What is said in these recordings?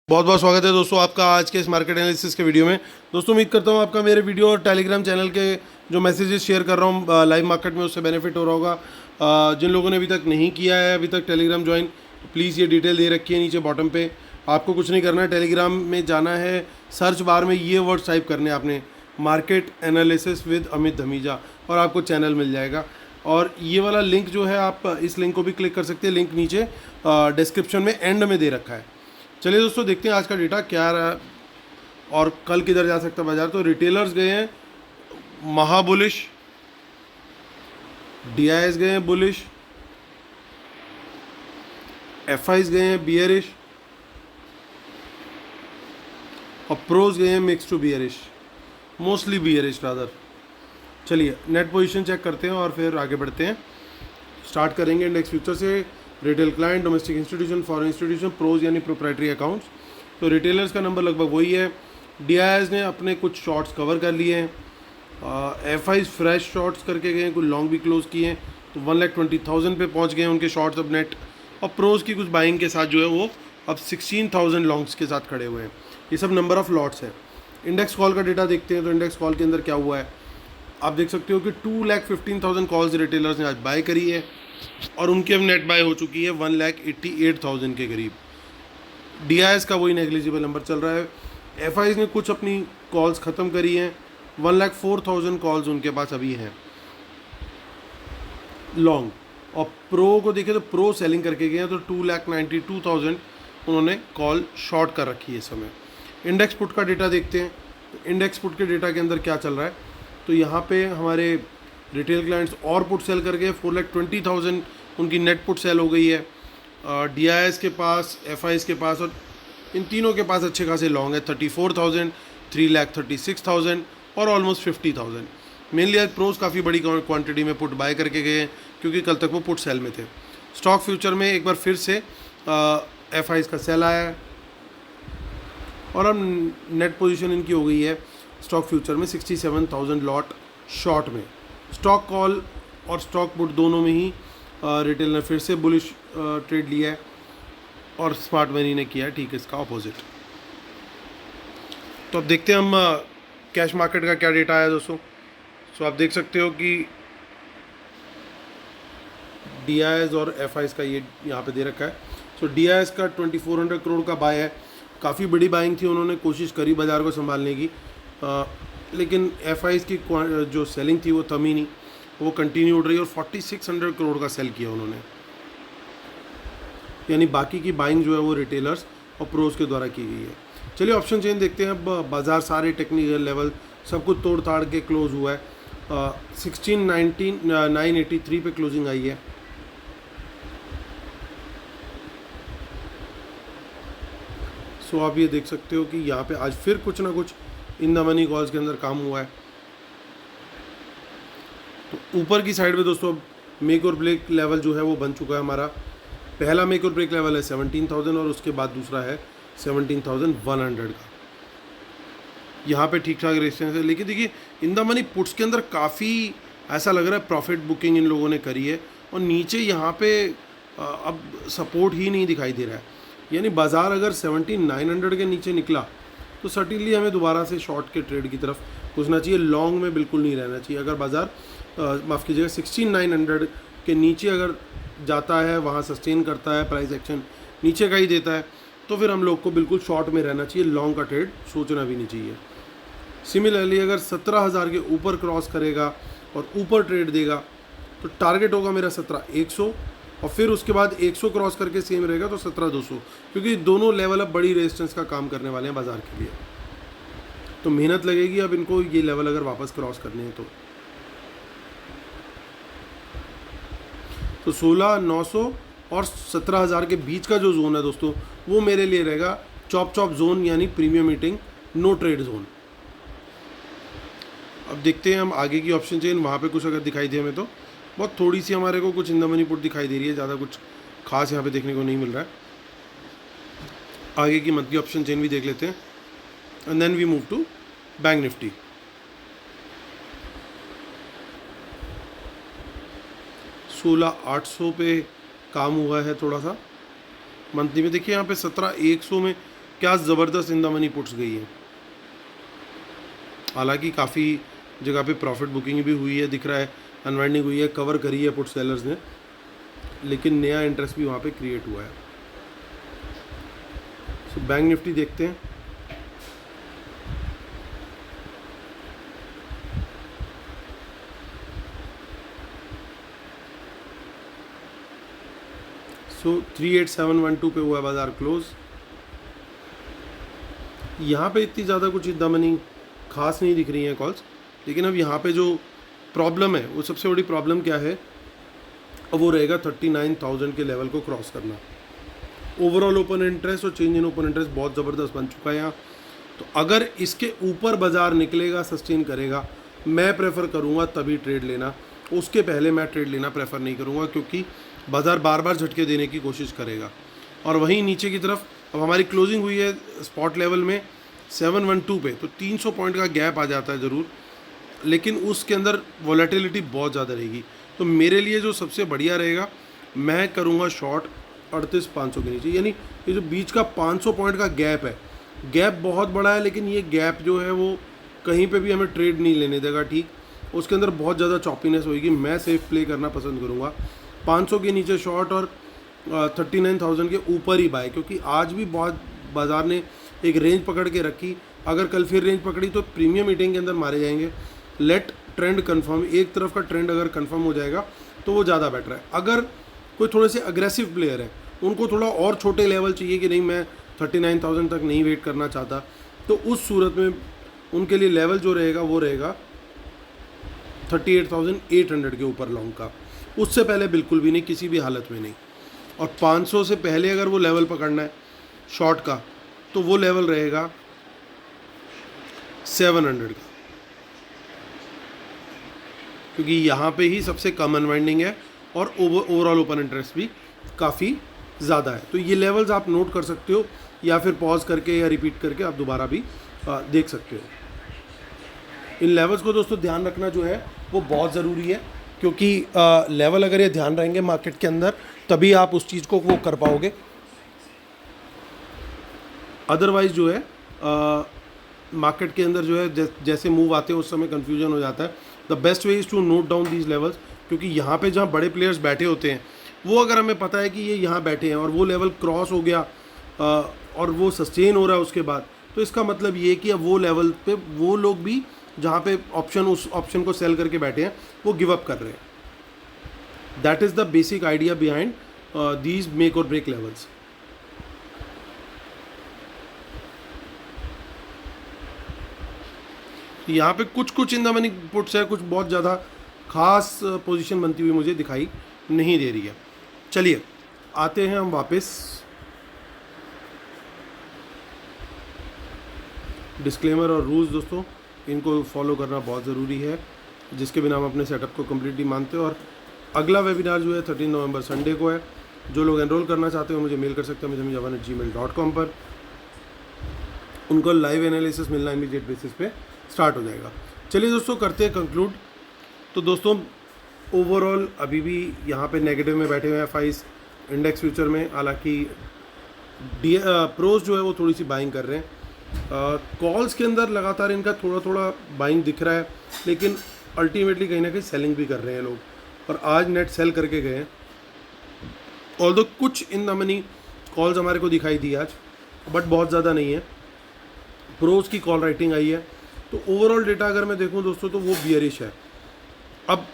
बहुत बहुत स्वागत है दोस्तों आपका आज के इस मार्केट एनालिसिस के वीडियो में। दोस्तों उम्मीद करता हूँ आपका मेरे वीडियो और टेलीग्राम चैनल के जो मैसेजेस शेयर कर रहा हूँ लाइव मार्केट में उससे बेनिफिट हो रहा होगा। जिन लोगों ने अभी तक नहीं किया है अभी तक टेलीग्राम ज्वाइन, प्लीज़ ये डिटेल दे रखी है नीचे बॉटम पे। आपको कुछ नहीं करना है, टेलीग्राम में जाना है, सर्च बार में ये वर्ड टाइप करने हैं आपने, market analysis with Amit Dhamija, और आपको चैनल मिल जाएगा। और ये वाला लिंक जो है आप इस लिंक को भी क्लिक कर सकते हैं, लिंक नीचे डिस्क्रिप्शन में एंड में दे रखा है। चलिए दोस्तों देखते हैं आज का डेटा क्या रहा और कल किधर जा सकता है बाजार। तो रिटेलर्स गए हैं महाबुलिश, डीआईएस गए हैं बुलिश, एफआईस गए हैं बियरिश और प्रोज गए हैं mix to bearish, mostly bearish rather. चलिए नेट पोजीशन चेक करते हैं और फिर आगे बढ़ते हैं। स्टार्ट करेंगे इंडेक्स फ्यूचर से। Retail client, domestic institution, foreign institution, pros यानी प्रोप्राइटरी अकाउंट्स। तो रिटेलर्स का नंबर लगभग वही है। डीआईएस ने अपने कुछ शॉर्ट्स कवर कर लिए हैं, एफआईज फ्रेश शॉर्ट्स करके गए हैं, कुछ लॉन्ग भी क्लोज किए हैं, तो 1,20,000 पे पहुंच गए हैं उनके शॉर्ट्स अब नेट। और प्रोज की कुछ बाइंग के साथ जो है वो अब 16,000 लॉन्ग्स के साथ खड़े हुए हैं। ये सब नंबर ऑफ लॉट्स है। इंडेक्स कॉल का डेटा देखते हैं। तो इंडेक्स कॉल के अंदर क्या हुआ है आप देख सकते हो कि 2,15,000 कॉल्स रिटेलर्स ने आज बाय करी है और उनकी अब नेट बाय हो चुकी है 1,88,000 के करीब। डीआईएस का वही नेग्लिजिबल नंबर चल रहा है। एफआईज ने कुछ अपनी कॉल्स ख़त्म करी हैं, 1,04,000 कॉल्स उनके पास अभी हैं लॉन्ग। और प्रो को देखें तो प्रो सेलिंग करके गए हैं, तो 2,92,000 उन्होंने कॉल शॉर्ट कर रखी है इस समय। इंडेक्स पुट का डेटा देखते हैं। तो इंडेक्स पुट के डेटा के अंदर क्या चल रहा है, तो यहाँ पे हमारे रिटेल क्लाइंट्स और पुट सेल कर गए, 4,20,000 उनकी नेट पुट सेल हो गई है। डीआईएस के पास, एफआईएस के पास और इन तीनों के पास अच्छे खासे लॉन्ग है, 34,000, 3,36,000 और ऑलमोस्ट 50,000। मेनली आज प्रोज काफ़ी बड़ी क्वांटिटी में पुट बाय करके गए हैं क्योंकि कल तक वो पुट सेल में थे। स्टॉक फ्यूचर में एक बार फिर से एफआईएस का सेल आया है और अब नेट पोजीशन इनकी हो गई है स्टॉक फ्यूचर में 67,000 लॉट शॉर्ट में। स्टॉक कॉल और स्टॉक पुट दोनों में ही रिटेल ने फिर से बुलिश ट्रेड लिया है और स्मार्ट मनी ने किया है ठीक है इसका ऑपोजिट। तो अब देखते हैं हम कैश मार्केट का क्या डेटा आया दोस्तों। सो आप देख सकते हो कि डीआईएस और एफआईएस का ये यहाँ पे दे रखा है। सो डीआईएस का 2,400 करोड़ का बाय है, काफ़ी बड़ी बाइंग थी, उन्होंने कोशिश करी बाज़ार को संभालने की, लेकिन एफआईएस की जो सेलिंग थी वो थमी नहीं, वो कंटिन्यू उड़ रही और 4,600 करोड़ का सेल किया उन्होंने। यानी बाकी की बाइंग जो है वो रिटेलर्स और प्रोज के द्वारा की गई है। चलिए ऑप्शन चेन देखते हैं। अब बाज़ार सारे टेक्निकल लेवल सब कुछ तोड़ ताड़ के क्लोज हुआ है। 16,983 पे क्लोजिंग आई है। सो आप ये देख सकते हो कि यहाँ पे आज फिर कुछ ना कुछ इन द मनी कॉल्स के अंदर काम हुआ है। तो ऊपर की साइड में दोस्तों मेक और ब्रेक लेवल जो है वो बन चुका है हमारा। पहला मेक और ब्रेक लेवल है 17,000 और उसके बाद दूसरा है 17,100 का। यहाँ पे ठीक ठाक रेजिस्टेंस है, लेकिन देखिए इन द मनी पुट्स के अंदर काफ़ी ऐसा लग रहा है प्रॉफिट बुकिंग इन लोगों ने करी है और नीचे यहाँ पे अब सपोर्ट ही नहीं दिखाई दे रहा है। यानी बाज़ार अगर 17,900 के नीचे निकला तो सर्टिनली हमें दोबारा से शॉर्ट के ट्रेड की तरफ घुसना चाहिए, लॉन्ग में बिल्कुल नहीं रहना चाहिए। अगर बाज़ार माफ़ कीजिएगा 16,900 के नीचे अगर जाता है, वहाँ सस्टेन करता है, प्राइस एक्शन नीचे का ही देता है, तो फिर हम लोग को बिल्कुल शॉर्ट में रहना चाहिए, लॉन्ग का ट्रेड सोचना भी नहीं चाहिए। सिमिलरली अगर 17,000 के ऊपर क्रॉस करेगा और ऊपर ट्रेड देगा तो टारगेट होगा मेरा 17,100 और फिर उसके बाद 100 क्रॉस करके सेम रहेगा तो 17,200, क्योंकि दोनों लेवल अब बड़ी रेजिस्टेंस का काम करने वाले हैं बाज़ार के लिए। तो मेहनत लगेगी अब इनको ये लेवल अगर वापस क्रॉस करने हैं तो 16,900 और 17,000 के बीच का जो जोन है दोस्तों वो मेरे लिए रहेगा चॉप चॉप जोन, यानी premium meeting no trade zone. अब देखते हैं हम आगे की ऑप्शन चेन, वहाँ पे कुछ अगर दिखाई दे हमें तो बहुत थोड़ी सी हमारे को कुछ इन द मनी पुट दिखाई दे रही है, ज़्यादा कुछ खास यहाँ पे देखने को नहीं मिल रहा है। आगे की मंथली ऑप्शन चेन भी देख लेते हैं and then we move to bank Nifty. सोलह 800 पे काम हुआ है थोड़ा सा मंथली में। देखिए यहाँ पे 17,100 में क्या ज़बरदस्त इन द मनी पुट्स गई है। हालांकि काफ़ी जगह पे प्रॉफिट बुकिंग भी हुई है, दिख रहा है अनवाइंडिंग हुई है, कवर करी है पुट सेलर्स ने, लेकिन नया इंटरेस्ट भी वहाँ पे क्रिएट हुआ है। सो बैंक निफ्टी देखते हैं। सो 38712 पे हुआ बाजार क्लोज। यहाँ पे इतनी ज़्यादा कुछ दमनी खास नहीं दिख रही हैं कॉल्स, लेकिन अब यहाँ पे जो प्रॉब्लम है वो सबसे बड़ी प्रॉब्लम क्या है, अब वो रहेगा 39,000 के लेवल को क्रॉस करना। ओवरऑल ओपन इंटरेस्ट और चेंज इन ओपन इंटरेस्ट बहुत ज़बरदस्त बन चुका है यहाँ। तो अगर इसके ऊपर बाजार निकलेगा, सस्टेन करेगा, मैं प्रेफर करूँगा तभी ट्रेड लेना, उसके पहले मैं ट्रेड लेना प्रेफर नहीं करूँगा, क्योंकि बाजार बार बार झटके देने की कोशिश करेगा। और वहीं नीचे की तरफ अब हमारी क्लोजिंग हुई है स्पॉट लेवल में 712 पे, तो 300 पॉइंट का गैप आ जाता है ज़रूर, लेकिन उसके अंदर वॉलेटिलिटी बहुत ज़्यादा रहेगी। तो मेरे लिए जो सबसे बढ़िया रहेगा, मैं करूँगा शॉर्ट 38,500 के नीचे, यानी ये जो बीच का 500 पॉइंट का गैप है, गैप बहुत बड़ा है, लेकिन ये गैप जो है वो कहीं पे भी हमें ट्रेड नहीं लेने देगा, ठीक। उसके अंदर बहुत ज़्यादा चॉपीनेस होगी, मैं सेफ प्ले करना पसंद करूँगा। 500 के नीचे शॉर्ट और 39,000 के ऊपर ही बाय, क्योंकि आज भी बहुत बाज़ार ने एक रेंज पकड़ के रखी, अगर कल फिर रेंज पकड़ी तो प्रीमियम मीटिंग के अंदर मारे जाएंगे। लेट ट्रेंड कंफर्म, एक तरफ का ट्रेंड अगर कंफर्म हो जाएगा तो वो ज़्यादा बेटर है। अगर कोई थोड़े से अग्रेसिव प्लेयर है, उनको थोड़ा और छोटे लेवल चाहिए कि नहीं मैं 39,000 तक नहीं वेट करना चाहता, तो उस सूरत में उनके लिए लेवल जो रहेगा वो रहेगा 38,800 के ऊपर लॉन्ग का, उससे पहले बिल्कुल भी नहीं, किसी भी हालत में नहीं। और 500 से पहले अगर वो लेवल पकड़ना है शॉर्ट का, तो वो लेवल रहेगा 700 का, क्योंकि यहाँ पे ही सबसे कम अनवाइंडिंग है और ओवरऑल ओपन इंटरेस्ट भी काफ़ी ज़्यादा है। तो ये लेवल्स आप नोट कर सकते हो, या फिर पॉज करके या रिपीट करके आप दोबारा भी देख सकते हो। इन लेवल्स को दोस्तों ध्यान रखना जो है वो बहुत ज़रूरी है, क्योंकि लेवल अगर ये ध्यान रहेंगे मार्केट के अंदर, तभी आप उस चीज़ को वो कर पाओगे। अदरवाइज जो है मार्केट के अंदर जो है जैसे मूव आते हैं उस समय कन्फ्यूजन हो जाता है। The best way is to note down these levels, क्योंकि यहाँ पे जहाँ बड़े प्लेयर्स बैठे होते हैं, वो अगर हमें पता है कि ये यहाँ बैठे हैं और वो लेवल क्रॉस हो गया और वो सस्टेन हो रहा है उसके बाद, तो इसका मतलब ये कि अब वो लेवल पे वो लोग भी जहाँ पे उस ऑप्शन को सेल करके बैठे हैं वो गिव अप कर रहे हैं। That is the basic idea behind these make और ब्रेक लेवल्स। यहाँ पे कुछ इन द मनी पुट्स है, कुछ बहुत ज़्यादा खास पोजीशन बनती हुई मुझे दिखाई नहीं दे रही है। चलिए आते हैं हम वापस डिस्क्लेमर और रूल्स। दोस्तों इनको फॉलो करना बहुत ज़रूरी है, जिसके बिना हम अपने सेटअप को कम्प्लीटली मानते हैं। और अगला वेबिनार जो है 13 नवंबर संडे को है। जो लोग एनरोल करना चाहते हो मुझे मेल कर सकते हैं mizami@gmail.com पर। उनको लाइव एनालिसिस मिलना इमीडिएट बेसिस पे स्टार्ट हो जाएगा। चलिए दोस्तों करते हैं कंक्लूड। तो दोस्तों ओवरऑल अभी भी यहाँ पे नेगेटिव में बैठे हुए हैं FIs इंडेक्स फ्यूचर में, हालांकि प्रोज जो है वो थोड़ी सी बाइंग कर रहे हैं। कॉल्स के अंदर लगातार इनका थोड़ा बाइंग दिख रहा है, लेकिन अल्टीमेटली कहीं ना कहीं सेलिंग भी कर रहे हैं लोग, और आज नेट सेल करके गए हैं। ऑल्दो कुछ इन द मनी कॉल्स हमारे को दिखाई दी आज, बट बहुत ज़्यादा नहीं है। प्रोज की कॉल राइटिंग आई है, तो ओवरऑल डेटा अगर मैं देखूं दोस्तों तो वो बियरिश है। अब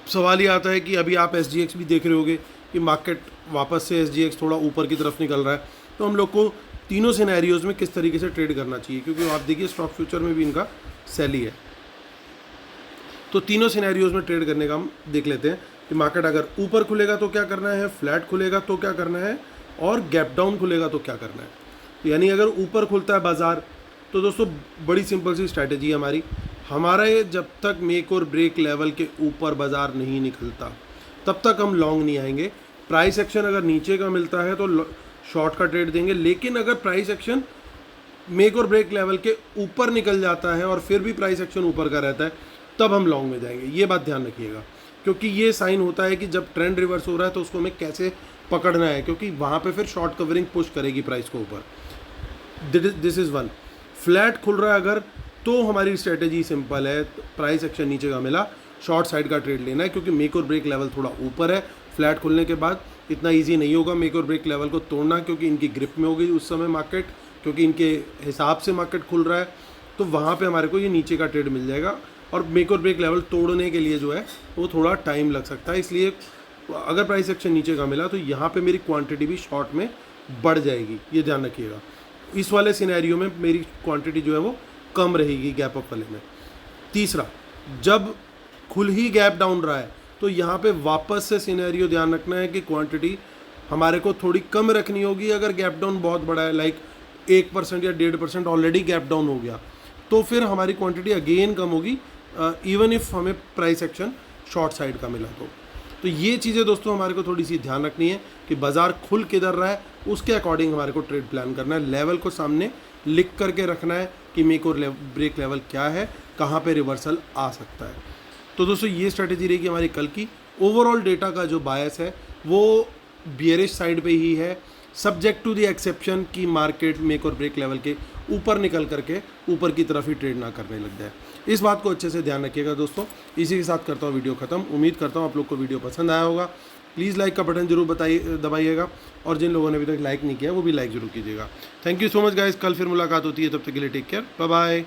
सवाल ये आता है कि अभी आप SGX भी देख रहे होगे कि मार्केट वापस से SGX थोड़ा ऊपर की तरफ निकल रहा है, तो हम लोग को तीनों सिनेरियोज़ में किस तरीके से ट्रेड करना चाहिए, क्योंकि आप देखिए स्टॉक फ्यूचर में भी इनका सेल ही है। तो तीनों सिनेरियोज़ में ट्रेड करने का हम देख लेते हैं कि मार्केट अगर ऊपर खुलेगा तो क्या करना है, फ्लैट खुलेगा तो क्या करना है, और गैप डाउन खुलेगा तो क्या करना है। यानी अगर ऊपर खुलता है बाज़ार तो दोस्तों बड़ी सिंपल सी स्ट्रैटेजी है हमारा ये, जब तक मेक और ब्रेक लेवल के ऊपर बाज़ार नहीं निकलता तब तक हम लॉन्ग नहीं आएंगे। प्राइस एक्शन अगर नीचे का मिलता है तो शॉर्ट का ट्रेड देंगे, लेकिन अगर प्राइस एक्शन मेक और ब्रेक लेवल के ऊपर निकल जाता है और फिर भी प्राइस एक्शन ऊपर का रहता है तब हम लॉन्ग में जाएंगे। ये बात ध्यान रखिएगा, क्योंकि ये साइन होता है कि जब ट्रेंड रिवर्स हो रहा है तो उसको हमें कैसे पकड़ना है, क्योंकि वहाँ पे फिर शॉर्ट कवरिंग पुश करेगी प्राइस को ऊपर। This is one. फ्लैट खुल रहा है अगर, तो हमारी स्ट्रेटेजी सिंपल है, प्राइस एक्शन नीचे का मिला, शॉर्ट साइड का ट्रेड लेना है, क्योंकि मेक और ब्रेक लेवल थोड़ा ऊपर है। फ्लैट खुलने के बाद इतना इजी नहीं होगा मेक और ब्रेक लेवल को तोड़ना, क्योंकि इनकी ग्रिप में होगी उस समय मार्केट, क्योंकि इनके हिसाब से मार्केट खुल रहा है, तो वहाँ पे हमारे को ये नीचे का ट्रेड मिल जाएगा। और मेक और ब्रेक लेवल तोड़ने के लिए जो है वो थोड़ा टाइम लग सकता है, इसलिए अगर प्राइस एक्शन नीचे का मिला तो यहाँ पे मेरी क्वांटिटी भी शॉर्ट में बढ़ जाएगी, ये ध्यान रखिएगा। इस वाले सिनेरियो में मेरी क्वांटिटी जो है वो कम रहेगी गैप अप वाले में। तीसरा, जब खुल ही गैप डाउन रहा है तो यहाँ पे वापस से सिनेरियो ध्यान रखना है कि क्वांटिटी हमारे को थोड़ी कम रखनी होगी। अगर गैप डाउन बहुत बड़ा है, लाइक 1% या 1.5% ऑलरेडी गैप डाउन हो गया, तो फिर हमारी क्वांटिटी अगेन कम होगी, इवन इफ हमें प्राइस एक्शन शॉर्ट साइड का मिला तो ये चीज़ें दोस्तों हमारे को थोड़ी सी ध्यान रखनी है कि बाज़ार खुल किधर रहा है, उसके अकॉर्डिंग हमारे को ट्रेड प्लान करना है। लेवल को सामने लिख करके रखना है कि मेक और ब्रेक लेवल क्या है, कहाँ पे रिवर्सल आ सकता है। तो दोस्तों ये स्ट्रैटेजी रहेगी हमारी कल की। ओवरऑल डेटा का जो बायस है वो बियरिश साइड पे ही है, सब्जेक्ट टू द एक्सेप्शन कि मार्केट मेक और ब्रेक लेवल के ऊपर निकल करके ऊपर की तरफ ही ट्रेड ना करने लग जाए। इस बात को अच्छे से ध्यान रखिएगा दोस्तों। इसी के साथ करता हूँ वीडियो ख़त्म। उम्मीद करता हूँ आप लोग को वीडियो पसंद आया होगा। प्लीज़ लाइक का बटन जरूर दबाइएगा, और जिन लोगों ने अभी तक लाइक नहीं किया वो भी लाइक जरूर कीजिएगा। Thank you so much guys, कल फिर मुलाकात होती है, तब तक के लिए टेक केयर, बाय बाय।